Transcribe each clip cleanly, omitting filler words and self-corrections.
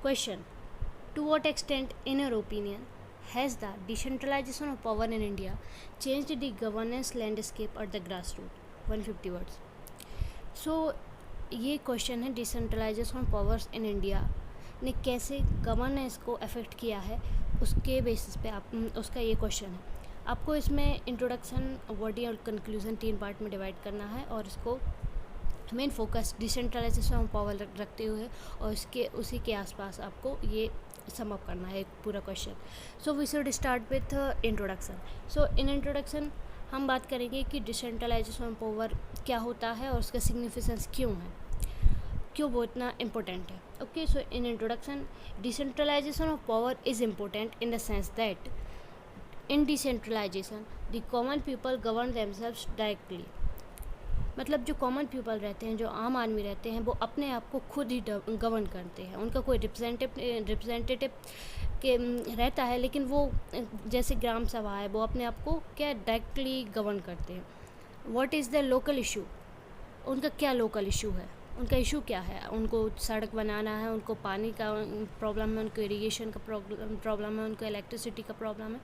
Question: to what extent, in your opinion, has the decentralization of power in India changed the governance landscape at the grassroots? 150 words. So ये question है decentralisation of powers in India ने कैसे governance को affect किया है, उसके basis पे आप उसका ये क्वेश्चन है. आपको इसमें इंट्रोडक्शन, बॉडी और कंक्लूजन 3 पार्ट में डिवाइड करना है और इसको main focus decentralisation of power रखते हुए और उसी के आसपास आपको ये सम अप करना है एक पूरा question. So we should start with introduction. So in introduction हम बात करेंगे कि डिसेंट्रलाइजेशन ऑफ पावर क्या होता है और उसका सिग्निफिकेंस क्यों है, क्यों वो इतना इम्पोर्टेंट है. Okay, so in introduction, decentralisation of power is important in the sense that in decentralisation the common people govern themselves directly. मतलब जो कॉमन पीपल रहते हैं, जो आम आदमी रहते हैं, वो अपने आप को खुद ही गवर्न करते हैं. उनका कोई रिप्रेजेंटेटिव के रहता है, लेकिन वो जैसे ग्राम सभा है, वो अपने आप को क्या डायरेक्टली गवर्न करते हैं. What is the local issue? उनका क्या लोकल इशू है, उनका इशू क्या है? उनको सड़क बनाना है, उनको पानी का प्रॉब्लम है, उनको इरिगेशन का प्रॉब्लम है, उनको इलेक्ट्रिसिटी का प्रॉब्लम है.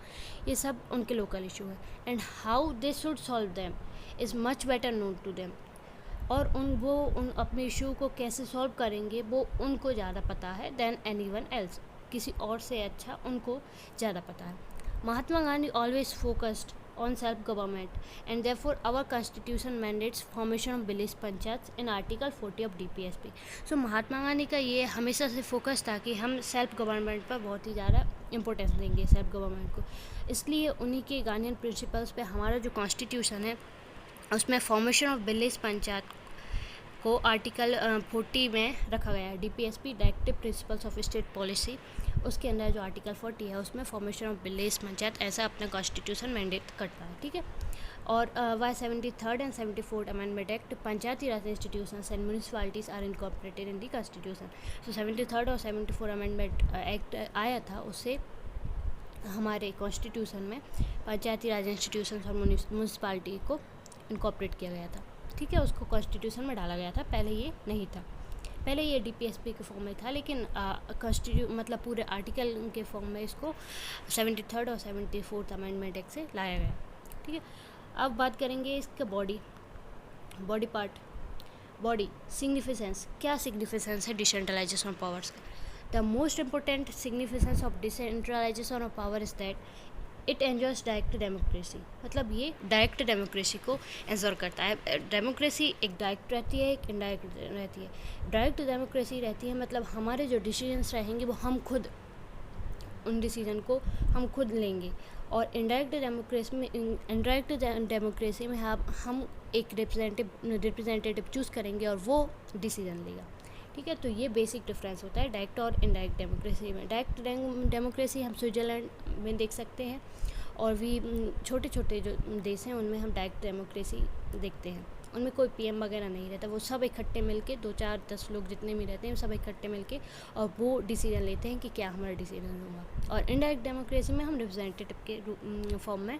ये सब उनके लोकल इशू है. And how they should solve them is much better known to them. और उन अपने इशू को कैसे सॉल्व करेंगे वो उनको ज़्यादा पता है देन एनीवन एल्स. किसी और से अच्छा उनको ज़्यादा पता है. Mahatma Gandhi always focused on self-government and therefore our constitution mandates formation of village panchayats in article 40 of DPSP. So Mahatma Gandhi का ये हमेशा से फोकस था कि हम सेल्फ गवर्नमेंट पर बहुत ही ज़्यादा इंपॉर्टेंस देंगे सेल्फ गवर्नमेंट को. इसलिए उन्हीं के गांधीयन प्रिंसिपल्स पे हमारा जो कॉन्स्टिट्यूशन है उसमें फॉर्मेशन ऑफ विलेज पंचायत को आर्टिकल 40 में रखा गया है. DPSP directive principles of state policy, उसके अंदर जो आर्टिकल 40 है उसमें फॉर्मेशन ऑफ विलेज पंचायत ऐसा अपना कॉन्स्टिट्यूशन मैंडेट करता है. ठीक है. और why 73rd and 74th amendment act panchayati raj institutions and municipalities are incorporated in the constitution. So 73rd और 74 अमेंडमेंट एक्ट आया था, उससे हमारे कॉन्स्टिट्यूशन में पंचायती राज इंस्टीट्यूशन और म्यूनिसिपैलिटी को इनकॉर्पोरेट किया गया था. ठीक है, उसको कॉन्स्टिट्यूशन में डाला गया था. पहले ये नहीं था, पहले ये DPSP के फॉर्म में था, लेकिन मतलब पूरे आर्टिकल के फॉर्म में इसको 73rd और 74th अमेंडमेंट एक्ट से लाया गया. ठीक है. अब बात करेंगे इसका बॉडी पार्ट. बॉडी सिग्निफिकेंस, क्या सिग्निफिकेंस है डिसेंट्रलाइजेशन ऑफ पावर्स का? The most important significance of decentralisation of power is that it enjoys direct democracy. मतलब ये डायरेक्ट डेमोक्रेसी को एंजॉय करता है. डेमोक्रेसी एक डायरेक्ट रहती है, एक इनडायरेक्ट रहती है. डायरेक्ट डेमोक्रेसी रहती है मतलब हमारे जो डिसीजंस रहेंगे वो हम खुद उन डिसीजन को हम खुद लेंगे. और इनडायरेक्ट डेमोक्रेसी में हम एक रिप्रेजेंटेटिव चूज़ करेंगे और वो डिसीजन लेगा. ठीक है. तो ये बेसिक डिफरेंस होता है डायरेक्ट और इनडायरेक्ट डेमोक्रेसी में. डायरेक्ट डेमोक्रेसी हम स्विट्ज़रलैंड में देख सकते हैं, और भी छोटे छोटे जो देश हैं उनमें हम डायरेक्ट डेमोक्रेसी देखते हैं. उनमें कोई PM वगैरह नहीं रहता, वो सब इकट्ठे मिलके 2 4 10 लोग जितने भी रहते हैं सब इकट्ठे मिलके और वो डिसीजन लेते हैं कि क्या हमारा डिसीजन होगा. और इनडायरेक्ट डेमोक्रेसी में हम रिप्रेजेंटेटिव के फॉर्म में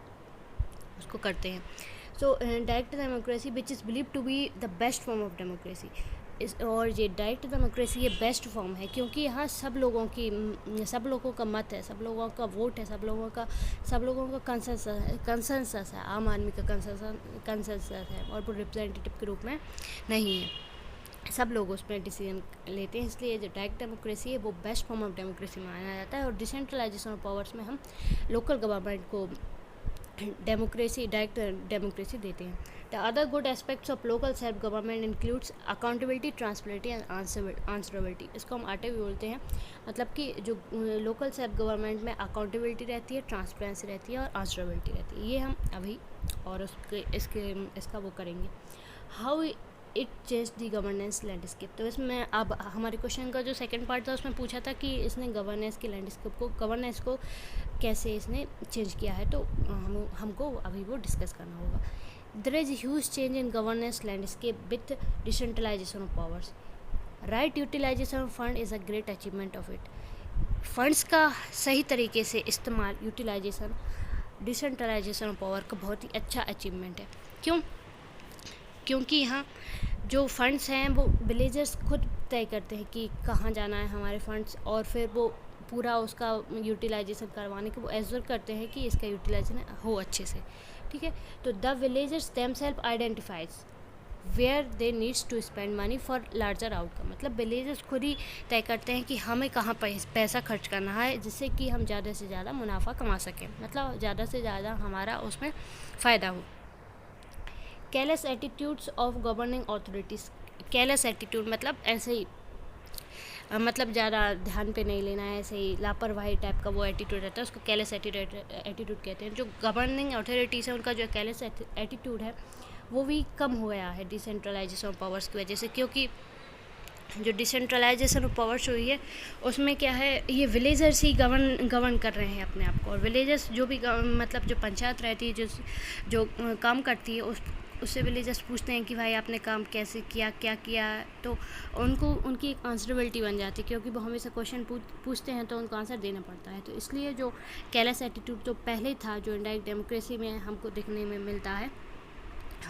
उसको करते हैं. So direct democracy which is believe to be the best form of democracy. और ये डायरेक्ट डेमोक्रेसी ये बेस्ट फॉर्म है क्योंकि यहाँ सब लोगों का मत है, सब लोगों का वोट है, सब लोगों का कंसेंसस है. आम आदमी का कंसेंसस है और वो रिप्रेजेंटेटिव के रूप में नहीं है. सब लोग उसमें डिसीजन लेते हैं. इसलिए जो डायरेक्ट डेमोक्रेसी है वो बेस्ट फॉर्म ऑफ डेमोक्रेसी माना जाता है. और डिसेंट्रलाइजेशन ऑफ पावर्स में हम लोकल गवर्नमेंट को डायरेक्ट डेमोक्रेसी देते हैं. The other good aspects of local self government includes accountability, transparency and answerability. इसको हम आटे भी बोलते हैं. मतलब कि जो लोकल सेल्फ गवर्नमेंट में अकाउंटेबिलिटी रहती है, ट्रांसपेरेंसी रहती है और आंसरेबिलिटी रहती है. ये हम अभी और इसका वो करेंगे. How it change the governance landscape. तो इसमें अब हमारे क्वेश्चन का जो सेकंड पार्ट था उसमें पूछा था कि इसने गवर्नेंस को कैसे इसने चेंज किया है. तो हमको अभी वो डिस्कस करना होगा. There is huge change in governance landscape with decentralisation of powers. Right utilisation of fund is a great achievement of it. Funds का सही तरीके से इस्तेमाल, यूटिलाइजेशन, डिसेंट्रलाइजेशन ऑफ पावर का बहुत ही अच्छा अचीवमेंट है. क्योंकि यहाँ जो फंड्स हैं वो विलेजर्स खुद तय करते हैं कि कहाँ जाना है हमारे फंड्स, और फिर वो पूरा उसका यूटिलाइजेशन करवाने के वो एश्योर करते हैं कि इसका यूटिलाइजेशन हो अच्छे से, ठीक है। तो the villagers themself identifies where they needs to spend money for larger outcome, मतलब विलेजर्स खुद ही तय करते हैं कि हमें कहाँ पैसा खर्च करना है जिससे कि हम ज़्यादा से ज़्यादा मुनाफा कमा सकें, मतलब ज़्यादा से ज़्यादा हमारा उसमें फ़ायदा हो। Careless attitudes of governing authorities, careless attitude मतलब ऐसे ही मतलब ज़्यादा ध्यान पे नहीं लेना है, ऐसे ही लापरवाही टाइप का वो एटीट्यूड रहता है, उसको केयरलेस एटीट्यूड कहते हैं। जो गवर्निंग अथॉरिटीज़ है उनका जो केयरलेस एटीट्यूड है वो भी कम हो गया है डिसेंट्रलाइजेशन ऑफ पावर्स की वजह से, क्योंकि जो डिसेंट्रलाइजेशन ऑफ पावर्स हुई है उसमें क्या है, ये विलेजर्स ही गवर्न कर रहे हैं अपने आप को, और विलेजर्स जो भी मतलब जो पंचायत रहती है, जो काम करती है उससे विलेजर्स पूछते हैं कि भाई आपने काम कैसे किया, क्या किया, तो उनको उनकी एक आंसरेबिलिटी बन जाती है, क्योंकि वो हमेशा क्वेश्चन पूछते हैं तो उनको आंसर देना पड़ता है। तो इसलिए जो केयरलेस एटीट्यूड जो पहले था, जो इंडायरेक्ट डेमोक्रेसी में हमको देखने में मिलता है,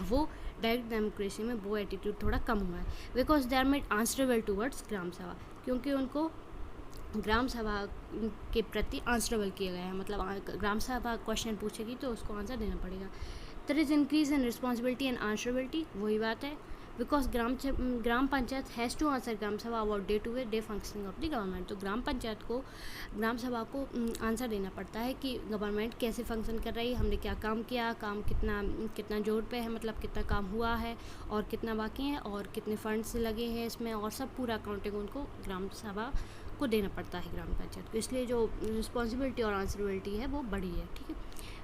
वो डायरेक्ट डेमोक्रेसी में वो एटीट्यूड थोड़ा कम हुआ है, because they are made answerable towards gram sabha, क्योंकि उनको ग्राम सभा के प्रति आंसरेबल किया गया है, मतलब ग्राम सभा क्वेश्चन पूछेगी तो उसको आंसर देना पड़ेगा। There is increase in responsibility and answerability, वही बात है, because gram panchayat has to answer gram sabha about day to day functioning of the government. तो ग्राम पंचायत को, ग्राम सभा को आंसर देना पड़ता है कि गवर्नमेंट कैसे फंक्शन कर रही है, हमने क्या काम किया, काम कितना जोर पे है, मतलब कितना काम हुआ है और कितना बाकी है और कितने फंड्स लगे हैं इसमें, और सब पूरा अकाउंटिंग उनको ग्राम सभा को देना पड़ता है ग्राम पंचायत को, इसलिए जो रिस्पॉन्सिबिलिटी और आंसरेबिलिटी है वो बड़ी है, ठीक है।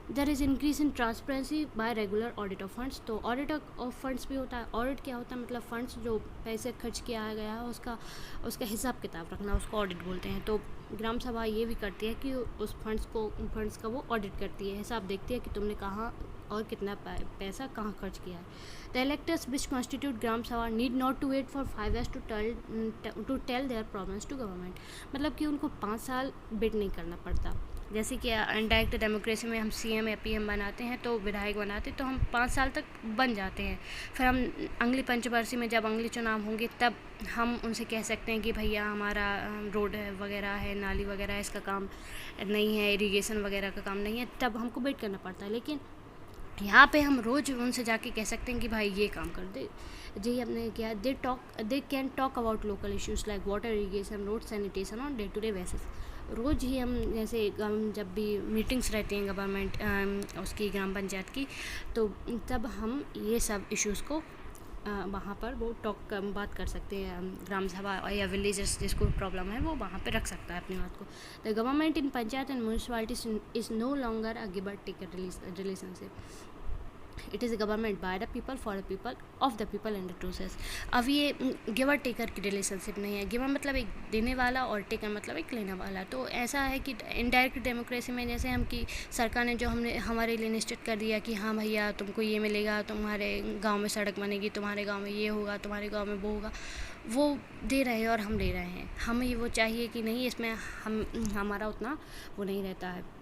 There is increase in transparency by regular audit of funds, तो ऑडिट ऑफ फंड्स भी होता है। ऑडिट क्या होता है, मतलब फंड्स जो पैसे खर्च किया गया है उसका हिसाब किताब रखना, उसको ऑडिट बोलते हैं। तो ग्राम सभा ये भी करती है कि उस फंड्स का वो ऑडिट करती है, हिसाब देखती है कि तुमने कहाँ और कितना पैसा कहाँ खर्च किया है। The electors which constitute gram sabha need not to wait for 5 years to tell their problems to government, मतलब कि उनको 5 साल वेट नहीं करना पड़ता। जैसे कि इनडायरेक्ट डेमोक्रेसी में हम सीएम या पीएम बनाते हैं, तो विधायक बनाते हैं, तो हम 5 साल तक बन जाते हैं, फिर हम अगली पंचवर्षीय में जब अगले चुनाव होंगे तब हम उनसे कह सकते हैं कि भैया हमारा रोड वगैरह है, नाली वगैरह है, इसका काम नहीं है, इरिगेशन वगैरह का काम नहीं है, तब हमको वेट करना पड़ता है। लेकिन यहाँ पे हम रोज़ उनसे जाके कह सकते हैं कि भाई ये काम कर दे जी, हमने किया। They can talk about local issues like water, irrigation, road, sanitation on day to day basis. रोज़ ही हम जैसे जब भी मीटिंग्स रहती हैं गवर्नमेंट उसकी ग्राम पंचायत की, तो तब हम ये सब इश्यूज़ को वहाँ पर वो बात कर सकते हैं, ग्राम सभा या विलेजर्स जिसको प्रॉब्लम है वो वहाँ पे रख सकता है अपनी बात को। The government in panchayat and municipalities is no longer a give and take relationship, it is government by the people for the people of the people and the process. अब ये गिवर टेकर की रिलेशनशिप नहीं है, giver मतलब एक देने वाला और टेकर मतलब एक लेने वाला। तो ऐसा है कि इनडायरेक्ट डेमोक्रेसी में जैसे हम कि सरकार ने जो हमारे लिए निश्चित कर दिया कि हाँ भैया तुमको ये मिलेगा, तुम्हारे गांव में सड़क बनेगी, तुम्हारे गांव में ये होगा, तुम्हारे गांव में वो होगा, वो दे रहे हैं और हम ले रहे हैं। हमें वो चाहिए कि नहीं, इसमें हमारा उतना वो नहीं रहता है।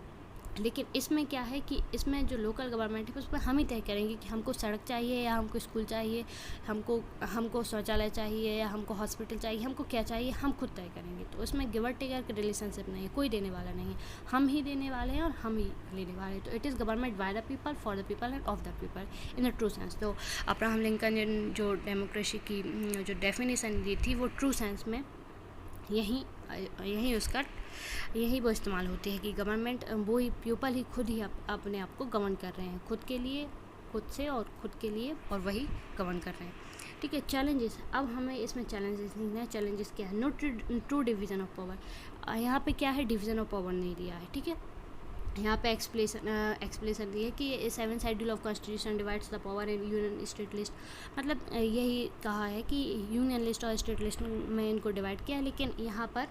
लेकिन इसमें क्या है कि इसमें जो लोकल गवर्नमेंट है उस पर हम ही तय करेंगे कि हमको सड़क चाहिए या हमको स्कूल चाहिए, हमको शौचालय चाहिए या हमको हॉस्पिटल चाहिए, हमको क्या चाहिए हम खुद तय करेंगे। तो उसमें गिवर टेकर की रिलेशनशिप नहीं है, कोई देने वाला नहीं है, हम ही देने वाले हैं और हम ही लेने वाले हैं। तो it is government by the people for the people end of the people in the true sense. तो अब्राहम लिंकन ने जो डेमोक्रेसी की जो डेफिनेशन दी थी वो ट्रू सेंस में यही वो इस्तेमाल होती है कि गवर्नमेंट वो ही पीपल ही खुद ही अपने आप को गवर्न कर रहे हैं, खुद के लिए, खुद से और खुद के लिए, और वही गवर्न कर रहे हैं, ठीक है। चैलेंजेस, अब हमें इसमें चैलेंजेस लिखना है। चैलेंजेस क्या है, no true division of power. यहाँ पे क्या है, डिवीज़न ऑफ पावर नहीं दिया है, ठीक है। यहाँ पे एक्सप्लेनेशन दी है कि 7th schedule of constitution divides the power in union state list, मतलब यही कहा है कि यूनियन लिस्ट और स्टेट लिस्ट में इनको डिवाइड किया है, लेकिन यहाँ पर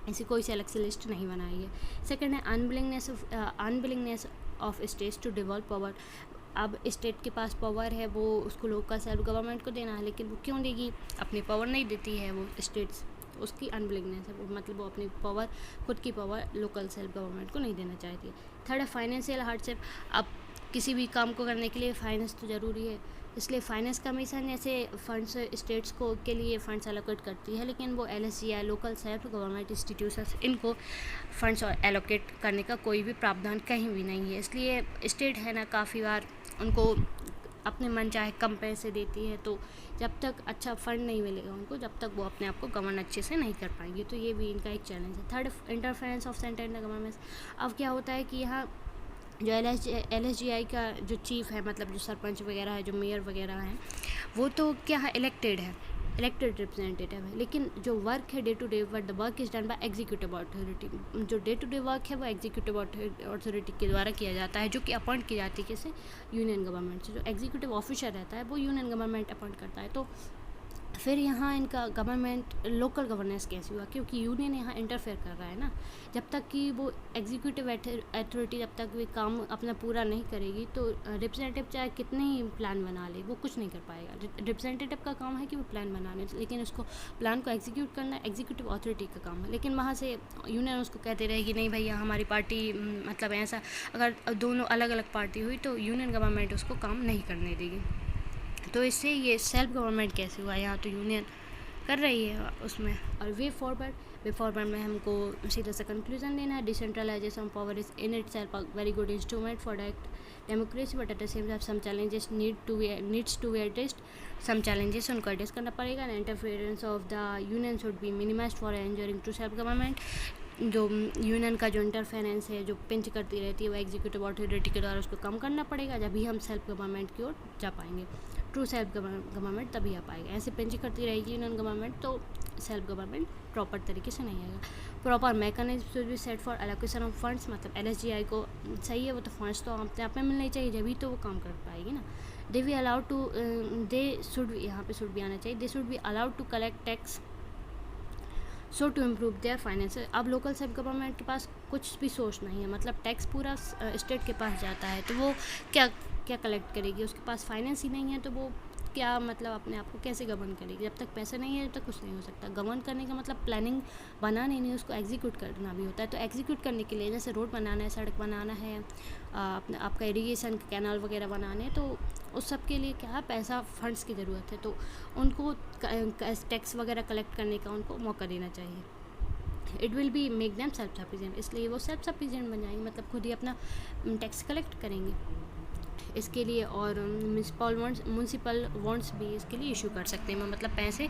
ऐसी कोई से अलग से लिस्ट नहीं बनाई है। सेकंड है unwillingness of states to devolve power. अब स्टेट के पास पावर है, वो उसको लोकल सेल्फ गवर्नमेंट को देना है, लेकिन वो क्यों देगी, अपनी पावर नहीं देती है वो स्टेट्स, उसकी अनविलिंगनेस है वो, मतलब वो अपनी पावर, खुद की पावर लोकल सेल्फ गवर्नमेंट को नहीं देना चाहती है। थर्ड है फाइनेंशियल हार्डशिप। अब किसी भी काम को करने के लिए फाइनेंस तो ज़रूरी है, इसलिए फाइनेंस कमीशन ऐसे फंड्स स्टेट्स को के लिए फंड्स एलोकेट करती है, लेकिन वो LSGI local self government institutions इनको फंड्स एलोकेट करने का कोई भी प्रावधान कहीं भी नहीं है। इसलिए स्टेट है ना काफ़ी बार उनको अपने मन चाहे कम पैसे देती है, तो जब तक अच्छा फंड नहीं मिलेगा उनको, जब तक वो अपने आप को गवर्न अच्छे से नहीं कर पाएंगे। तो ये भी इनका एक चैलेंज है। Third, interference of centre in the government. अब क्या होता है कि यहाँ जो LSGI का जो चीफ़ है, मतलब जो सरपंच वगैरह है, जो मेयर वगैरह हैं, वो तो क्या है, इलेक्टेड रिप्रेजेंटेटिव है, लेकिन जो वर्क है day to day the work is done by executive authority. जो डे टू डे वर्क है वो एग्जीक्यूटिव अथॉरिटी के द्वारा किया जाता है, जो कि अपॉइंट की जाती है किसे, यूनियन गवर्नमेंट से। जो एग्जीक्यूटिव ऑफिसर रहता है वो यूनियन गवर्नमेंट अपॉइंट करता है। तो फिर यहाँ इनका गवर्नमेंट लोकल गवर्नेंस कैसे हुआ, क्योंकि यूनियन यहाँ इंटरफेयर कर रहा है ना। जब तक कि वो एग्जीक्यूटिव अथॉरिटी जब तक भी काम अपना पूरा नहीं करेगी, तो रिप्रेजेंटेटिव चाहे कितने ही प्लान बना ले वो कुछ नहीं कर पाएगा। रिप्रेजेंटेटिव का काम है कि वो प्लान बनाने, लेकिन उसको प्लान को एग्जीक्यूट करना एग्जीक्यूटिव अथॉरिटी का काम है। लेकिन वहाँ से यूनियन उसको कहते रहेगी नहीं भैया हमारी पार्टी, मतलब ऐसा अगर दोनों अलग अलग पार्टी हुई तो यूनियन गवर्नमेंट उसको काम नहीं करने देगी। तो इससे ये सेल्फ गवर्नमेंट कैसे हुआ, यहाँ तो यूनियन कर रही है उसमें। और वे फॉरवर्ड में हमको सीधा सा कंक्लूजन देना है। Decentralisation power is in itself a very good instrument for democracy, but at the same time some challenges needs to be addressed. Some challenges उनको एड्रेस करना पड़ेगा। Interference of the union should be minimised for ensuring to self government. जो union का जो interference है, जो pinch करती रहती है, वो एग्जीक्यूटिव अथॉरिटी के द्वारा उसको कम करना पड़ेगा, जब भी हम सेल्फ गवर्नमेंट की ओर जा पाएंगे। ट्रू सेल्फ गवर्नमेंट तभी आ पाएगा। ऐसे पिंच करती रहेगी यूनियन गवर्नमेंट तो सेल्फ गवर्नमेंट प्रॉपर तरीके से नहीं आएगा। Proper mechanism should be set for allocation of funds, मतलब LSGI को सही है वो तो फंड्स तो अपने आप में मिलने चाहिए, जब भी तो वो काम कर पाएगी ना। They we allowed to they should, यहाँ पे शुड भी आना चाहिए, they should be allowed to collect tax so to improve their finance. अब लोकल सेल्फ गवर्नमेंट के पास कुछ भी सोर्स नहीं है, मतलब टैक्स पूरा स्टेट के पास जाता है, तो वो क्या कलेक्ट करेगी, उसके पास फाइनेंस ही नहीं है, तो वो क्या मतलब अपने आप को कैसे गवर्न करेगी। जब तक पैसे नहीं है तब तक कुछ नहीं हो सकता। गवर्न करने का मतलब प्लानिंग बनाना नहीं, उसको एग्जीक्यूट करना भी होता है। तो एग्जीक्यूट करने के लिए जैसे रोड बनाना है, सड़क बनाना है, अपना आपका इरिगेशन कैनाल वगैरह बनाने हैं, तो उस सब के लिए क्या है, पैसा फंड्स की ज़रूरत है। तो उनको टैक्स वगैरह कलेक्ट करने का उनको मौका देना चाहिए। It will be make them self sufficient, इसलिए वो सेल्फ सफिशिएंट बन जाएंगे, मतलब खुद ही अपना टैक्स कलेक्ट करेंगे इसके लिए। और म्यूनसिपल बॉन्ड्स भी इसके लिए इशू कर सकते हैं, मतलब पैसे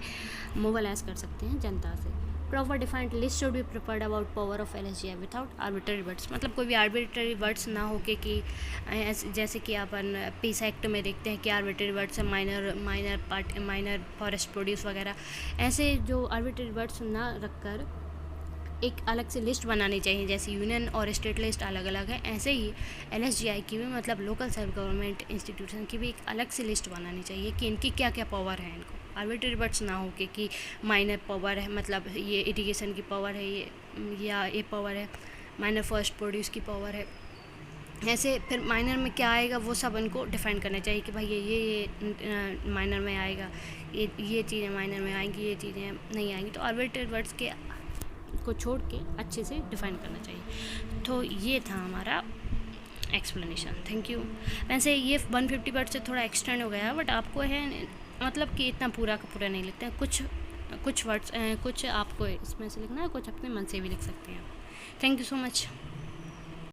मोबालाइज कर सकते हैं जनता से। Proper defined list should be prepared about power of LSGI without arbitrary words, मतलब कोई भी आर्बिट्ररी वर्ड्स ना हो के कि जैसे कि अपन पीस एक्ट में देखते हैं कि arbitrary words minor forest produce वगैरह, ऐसे जो आर्बिट्ररी वर्ड्स ना रखकर एक अलग से लिस्ट बनानी चाहिए। जैसे यूनियन और स्टेट लिस्ट अलग अलग है, ऐसे ही LSGI की भी, मतलब लोकल सेल्फ गवर्नमेंट इंस्टीट्यूशन की भी एक अलग से लिस्ट बनानी चाहिए कि इनकी क्या क्या पावर है। इनको आर्बिट्ररी वर्ड्स ना हो कि माइनर पावर है, मतलब ये इरिगेशन की पावर है, ये पावर है, माइनर फर्स्ट प्रोड्यूस की पावर है। ऐसे फिर माइनर में क्या आएगा वो सब इनको डिफाइन करना चाहिए कि भाई ये माइनर में आएगा, ये चीज़ें माइनर में आएंगी, ये चीज़ें नहीं आएंगी। तो आर्बिट्ररी वर्ड्स के को छोड़ के अच्छे से डिफाइन करना चाहिए। तो ये था हमारा एक्सप्लेनेशन। Thank you. वैसे ये 150 वर्ड से थोड़ा एक्सटेंड हो गया, बट आपको है मतलब कि इतना पूरा का पूरा नहीं लिखते हैं, कुछ वर्ड्स कुछ आपको इसमें से लिखना है, कुछ अपने मन से भी लिख सकते हैं। Thank you so much.